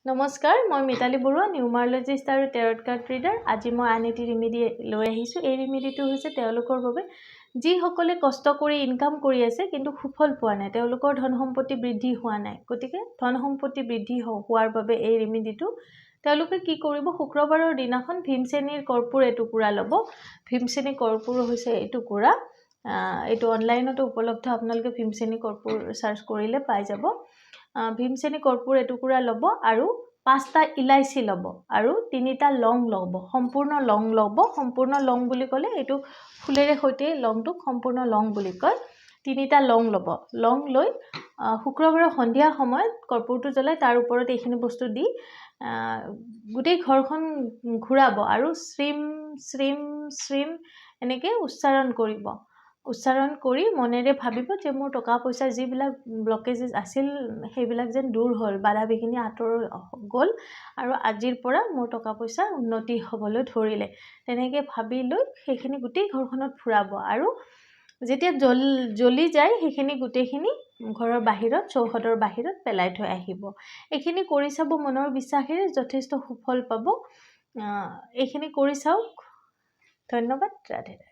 নমস্কাৰ, মই মিতালী বৰুৱা, নিউমাৰলজিষ্ট আৰু টেৰট কাৰ্ড ৰিডাৰ। আজি মই আন এটি ৰেমেডি লৈ আহিছোঁ। এই ৰেমেডিটো হৈছে তেওঁলোকৰ বাবে যিসকলে কষ্ট কৰি ইনকাম কৰি আছে কিন্তু সুফল পোৱা নাই, তেওঁলোকৰ ধন সম্পত্তি বৃদ্ধি হোৱা নাই। গতিকে ধন সম্পত্তি বৃদ্ধি হোৱাৰ বাবে এই ৰেমেডিটো তেওঁলোকে কি কৰিব, শুক্ৰবাৰৰ দিনাখন ভীমসেনীৰ কৰ্পূৰ এটুকুৰা ল'ব। ভীমসেনী কৰ্পূৰ হৈছে এটুকুৰা, এইটো অনলাইনতো উপলব্ধ, আপোনালোকে ভীমসেনী কৰ্পূৰ চাৰ্চ কৰিলে পাই যাব। ভীমসেনী কৰ্পূৰ এটুকুৰা ল'ব আৰু 5টা ইলাইচি ল'ব আৰু 3টা লং ল'ব, সম্পূৰ্ণ লং ল'ব। সম্পূৰ্ণ লং বুলি ক'লে এইটো ফুলেৰে সৈতে লংটোক সম্পূৰ্ণ লং বুলি কয়। 3টা লং ল'ব। লং লৈ শুক্ৰবাৰৰ সন্ধিয়া সময়ত কৰ্পূৰটো জ্বলাই তাৰ ওপৰত এইখিনি বস্তু দি গোটেই ঘৰখন ঘূৰাব আৰু শ্ৰীম শ্ৰীম শ্ৰীম এনেকৈ উচ্চাৰণ কৰিব। উচ্চাৰণ কৰি মনেৰে ভাবিব যে মোৰ টকা পইচাৰ যিবিলাক ব্লকেজেছ আছিল সেইবিলাক যেন দূৰ হ'ল, বাধা বিঘিনি আঁতৰ গ'ল আৰু আজিৰ পৰা মোৰ টকা পইচাৰ উন্নতি হ'বলৈ ধৰিলে। তেনেকৈ ভাবি লৈ সেইখিনি গোটেই ঘৰখনত ফুৰাব আৰু যেতিয়া জ্বলি যায় সেইখিনি গোটেইখিনি ঘৰৰ বাহিৰত, চৌহদৰ বাহিৰত পেলাই থৈ আহিব। এইখিনি কৰি চাব, মনৰ বিশ্বাসেৰে যথেষ্ট সুফল পাব। এইখিনি কৰি চাওক। ধন্যবাদ। ৰাধে ৰাধে।